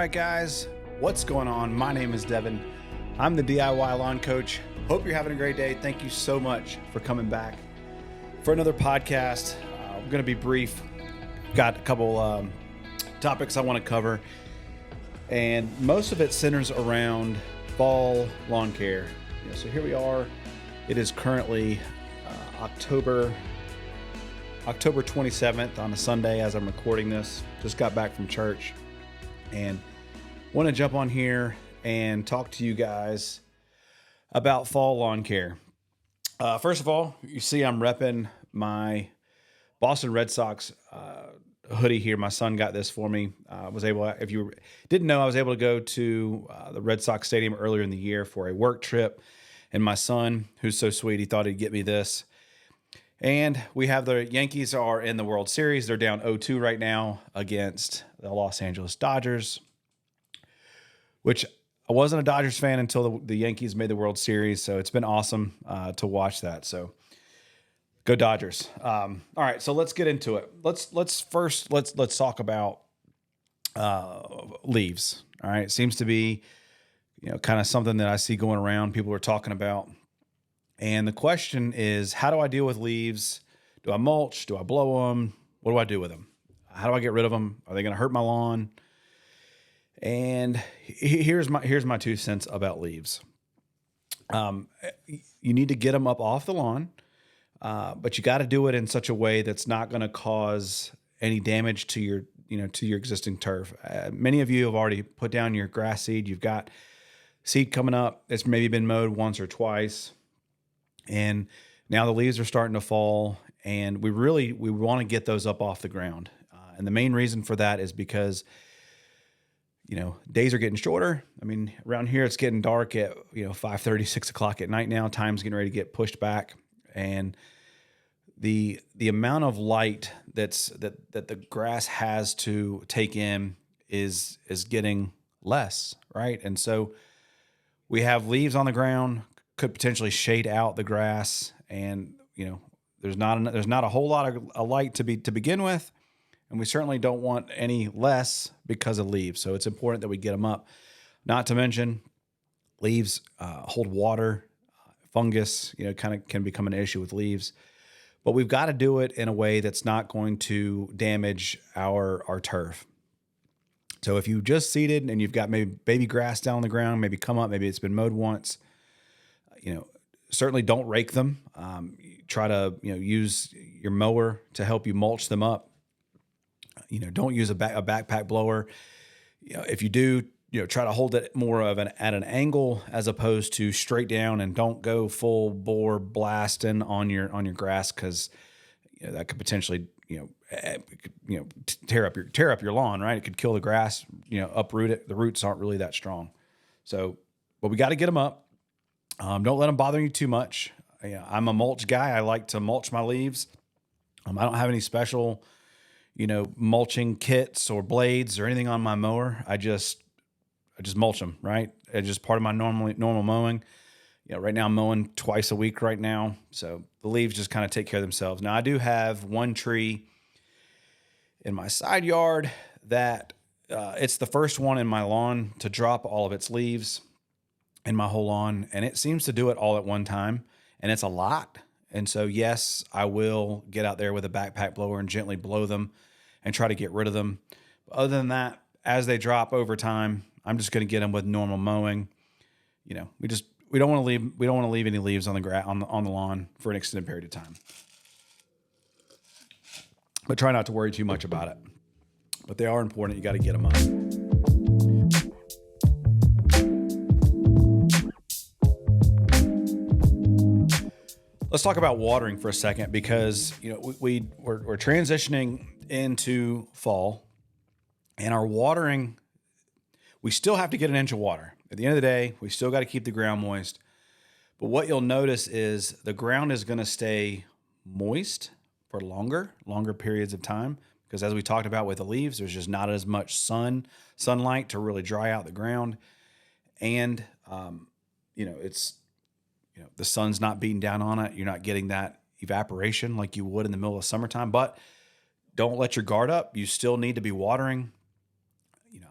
right, guys, what's going on? My name is Devin. I'm the DIY lawn coach. Hope you're having a great day. Thank you so much for coming back for another podcast. I'm going to be brief. Got a couple topics I want to cover, and most of it centers around fall lawn care. So here we are. It is currently October 27th on a Sunday as I'm recording this. Just got back from church and want to jump on here and talk to you guys about fall lawn care. First of all, you see I'm repping my Boston Red Sox hoodie here. My son got this for me. If you didn't know, I was able to go to the Red Sox stadium earlier in the year for a work trip. And my son, who's so sweet, he thought he'd get me this. And we have the Yankees are in the World Series. They're down 0-2 right now against the Los Angeles Dodgers, which I wasn't a Dodgers fan until the Yankees made the World Series. So it's been awesome to watch that. So go Dodgers. All right, so let's get into it. Let's talk about leaves. All right, it seems to be kind of something that I see going around. People are talking about. And the question is, how do I deal with leaves? Do I mulch? Do I blow them? What do I do with them? How do I get rid of them? Are they going to hurt my lawn? And here's my 2 cents about leaves. You need to get them up off the lawn, but you got to do it in such a way that's not going to cause any damage to your existing turf. Many of you have already put down your grass seed. You've got seed coming up. It's maybe been mowed once or twice. And now the leaves are starting to fall, and we want to get those up off the ground. And the main reason for that is because, days are getting shorter. I mean, around here it's getting dark at 5:30, 6 o'clock at night now. Time's getting ready to get pushed back, and the amount of light that the grass has to take in is getting less, right? And so we have leaves on the ground. Could potentially shade out the grass, and there's not a whole lot of light to begin with, and we certainly don't want any less because of leaves. So it's important that we get them up. Not to mention, leaves hold water, fungus. Kind of can become an issue with leaves, but we've got to do it in a way that's not going to damage our turf. So if you just seeded and you've got maybe baby grass down on the ground, maybe come up, maybe it's been mowed once. Certainly don't rake them. Try to, use your mower to help you mulch them up. Don't use a backpack blower. If you do, try to hold it more of at an angle as opposed to straight down, and don't go full bore blasting on your grass, because that could potentially, tear up your lawn, right? It could kill the grass, uproot it. The roots aren't really that strong. So, but we got to get them up. Don't let them bother you too much. I'm a mulch guy. I like to mulch my leaves. I don't have any special, mulching kits or blades or anything on my mower. I just mulch them, right? It's just part of my normal mowing. Right now I'm mowing twice a week right now. So the leaves just kind of take care of themselves. Now I do have one tree in my side yard that it's the first one in my lawn to drop all of its leaves in my whole lawn, and it seems to do it all at one time, and it's a lot. And so, yes, I will get out there with a backpack blower and gently blow them and try to get rid of them. But other than that, as they drop over time, I'm just going to get them with normal mowing. We don't want to leave any leaves on the lawn for an extended period of time. But try not to worry too much about it. But they are important. You got to get them up. Let's talk about watering for a second, because we're transitioning into fall, and our watering, we still have to get an inch of water. At the end of the day, we still got to keep the ground moist. But what you'll notice is the ground is going to stay moist for longer periods of time, because as we talked about with the leaves, there's just not as much sunlight to really dry out the ground, and it's the sun's not beating down on it. You're not getting that evaporation like you would in the middle of summertime. But don't let your guard up. You still need to be watering.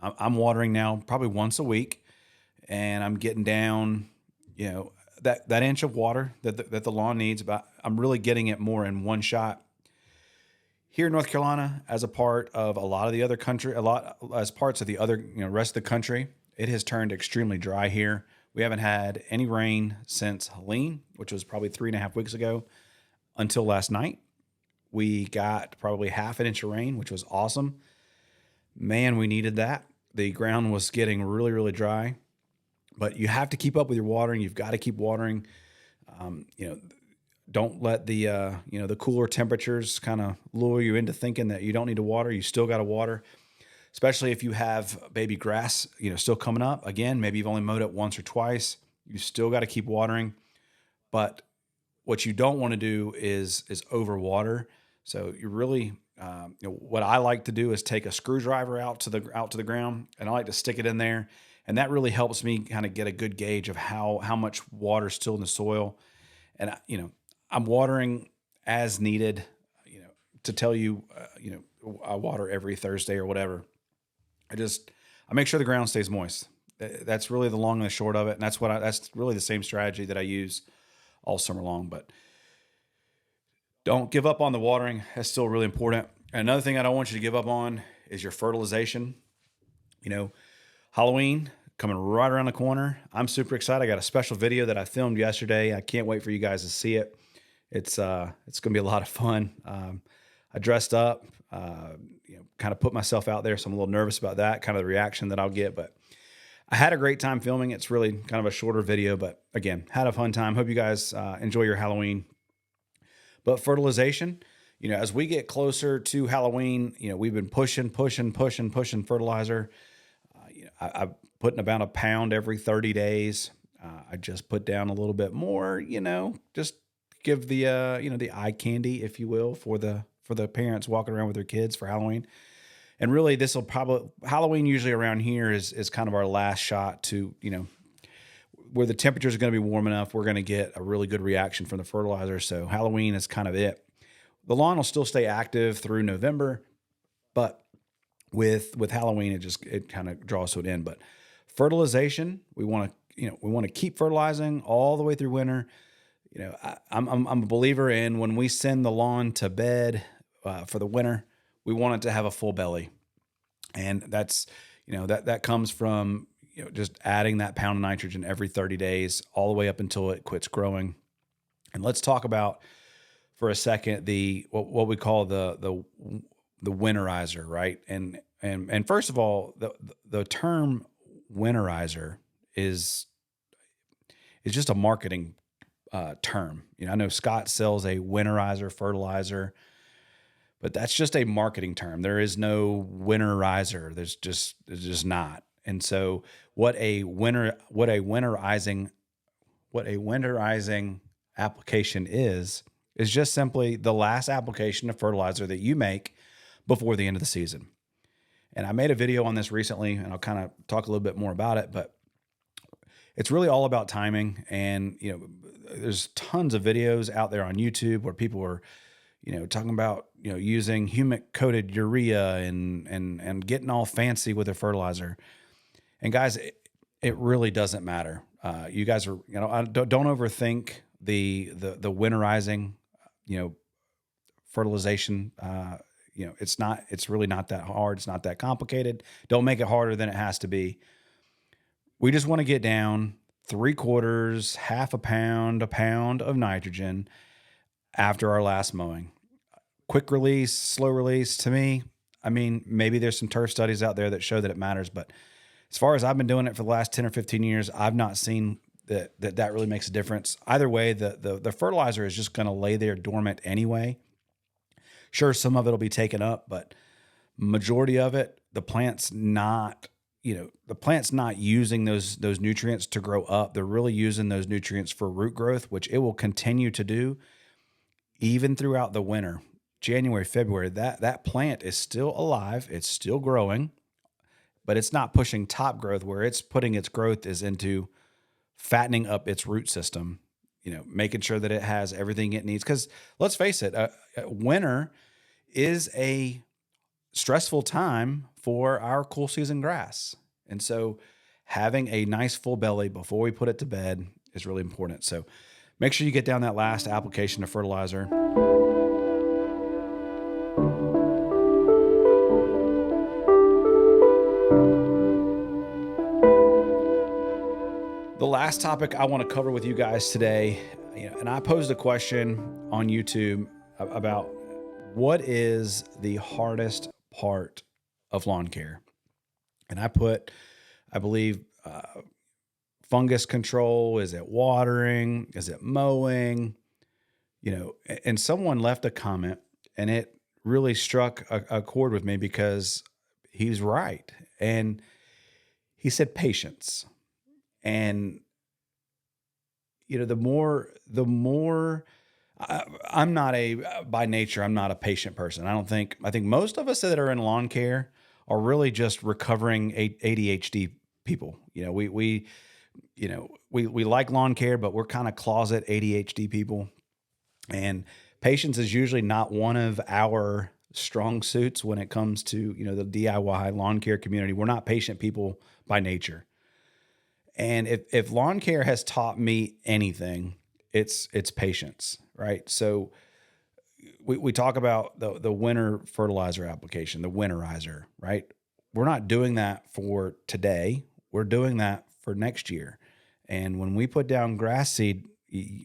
I'm watering now probably once a week, and I'm getting down, you know, that inch of water that the lawn needs. But I'm really getting it more in one shot. Here in North Carolina, as a part of a lot of the other country, a lot as parts of the other, rest of the country, it has turned extremely dry here. We haven't had any rain since Helene, which was probably 3.5 weeks ago, until last night. We got probably half an inch of rain, which was awesome. Man, we needed that. The ground was getting really, really dry, but you have to keep up with your watering. You've got to keep watering. You know, don't let the the cooler temperatures kind of lure you into thinking that you don't need to water. You still got to water, especially if you have baby grass, still coming up. Again, maybe you've only mowed it once or twice. You still got to keep watering. But what you don't want to do is overwater. So you really, what I like to do is take a screwdriver out to the ground, and I like to stick it in there, and that really helps me kind of get a good gauge of how much water is still in the soil. And I'm watering as needed. To tell you, I water every Thursday or whatever. I make sure the ground stays moist. That's really the long and the short of it, and that's really the same strategy that I use all summer long. But don't give up on the watering. That's still really important. And another thing I don't want you to give up on is your fertilization. You know, Halloween coming right around the corner. I'm super excited. I got a special video that I filmed yesterday. I can't wait for you guys to see it. It's gonna be a lot of fun. I dressed up, kind of put myself out there, so I'm a little nervous about that, kind of the reaction that I'll get. But I had a great time filming. It's really kind of a shorter video, but again, had a fun time. Hope you guys enjoy your Halloween. But fertilization, as we get closer to Halloween, we've been pushing fertilizer. I put in about a pound every 30 days. I just put down a little bit more, just give the the eye candy, if you will, for the parents walking around with their kids for Halloween. And really, this will probably Halloween usually around here is kind of our last shot to where the temperatures are going to be warm enough. We're going to get a really good reaction from the fertilizer. So Halloween is kind of it. The lawn will still stay active through November, but with Halloween, it kind of draws to an end. But fertilization, we want to keep fertilizing all the way through winter. I'm a believer in when we send the lawn to bed for the winter, we want it to have a full belly, and that's that comes from just adding that pound of nitrogen every 30 days, all the way up until it quits growing. And let's talk about for a second what we call the winterizer, right? And first of all, the term winterizer is just a marketing term. I know Scott sells a winterizer fertilizer, but that's just a marketing term. There is no winterizer. There's just not. And so what a winterizing application is just simply the last application of fertilizer that you make before the end of the season. And I made a video on this recently, and I'll kind of talk a little bit more about it, but it's really all about timing. And, there's tons of videos out there on YouTube where people are, talking about, using humic coated urea and getting all fancy with their fertilizer. And guys, it really doesn't matter. You guys are, don't overthink the winterizing, fertilization. It's really not that hard. It's not that complicated. Don't make it harder than it has to be. We just want to get down 3/4, half a pound of nitrogen after our last mowing. Quick release, slow release, to me, I mean, maybe there's some turf studies out there that show that it matters, but as far as I've been doing it for the last 10 or 15 years, I've not seen that really makes a difference. Either way, the fertilizer is just going to lay there dormant anyway. Sure, some of it'll be taken up, but majority of it, the plant's not using those nutrients to grow up. They're really using those nutrients for root growth, which it will continue to do even throughout the winter. January, February, that plant is still alive. It's still growing, but it's not pushing top growth. Where it's putting its growth is into fattening up its root system, making sure that it has everything it needs. Because let's face it, winter is a stressful time for our cool season grass. And so having a nice full belly before we put it to bed is really important. So make sure you get down that last application of fertilizer. The last topic I want to cover with you guys today, and I posed a question on YouTube about what is the hardest part of lawn care. And I put, I believe, fungus control. Is it watering? Is it mowing? And someone left a comment, and it really struck a chord with me because he's right. And he said patience. And, the more I'm not by nature, I'm not a patient person. I think most of us that are in lawn care are really just recovering ADHD people. We like lawn care, but we're kind of closet ADHD people. And patience is usually not one of our strong suits when it comes to, the DIY lawn care community. We're not patient people by nature. And if lawn care has taught me anything, it's patience, right? So we talk about the winter fertilizer application, the winterizer, right? We're not doing that for today. We're doing that for next year. And when we put down grass seed,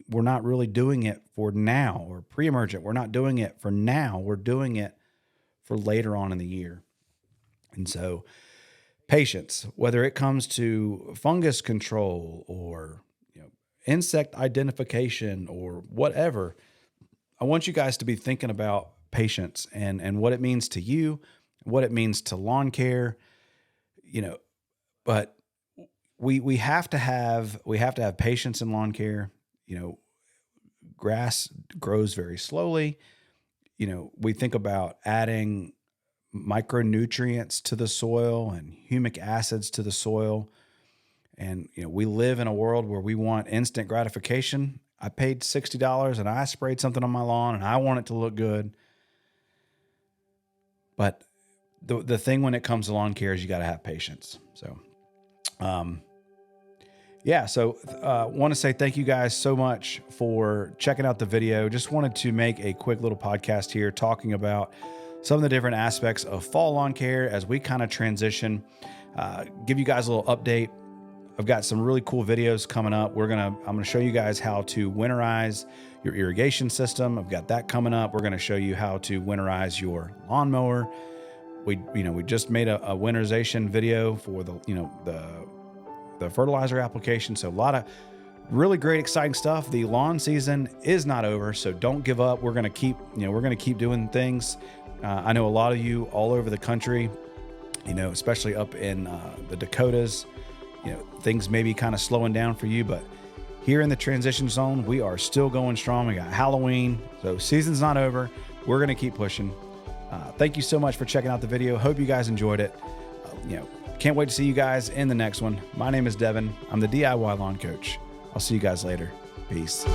we're not really doing it for now or pre-emergent. We're not doing it for now. We're doing it for later on in the year. And so patience, whether it comes to fungus control or insect identification or whatever, I want you guys to be thinking about patience and what it means to you, what it means to lawn care, but we have to have patience in lawn care. Grass grows very slowly. We think about adding micronutrients to the soil and humic acids to the soil. And, we live in a world where we want instant gratification. I paid $60 and I sprayed something on my lawn and I want it to look good. But the thing when it comes to lawn care is you got to have patience. So, want to say thank you guys so much for checking out the video. Just wanted to make a quick little podcast here talking about some of the different aspects of fall lawn care as we kind of transition, give you guys a little update. I've got some really cool videos coming up. I'm going to show you guys how to winterize your irrigation system. I've got that coming up. We're going to show you how to winterize your lawnmower. We just made a winterization video for the fertilizer application. So a lot of really great, exciting stuff. The lawn season is not over, so don't give up. We're going to keep doing things. I know a lot of you all over the country, especially up in the Dakotas, things may be kind of slowing down for you, but here in the transition zone, we are still going strong. We got Halloween, so season's not over. We're going to keep pushing. Thank you so much for checking out the video. Hope you guys enjoyed it. Can't wait to see you guys in the next one. My name is Devin. I'm the DIY Lawn Coach. I'll see you guys later. Peace.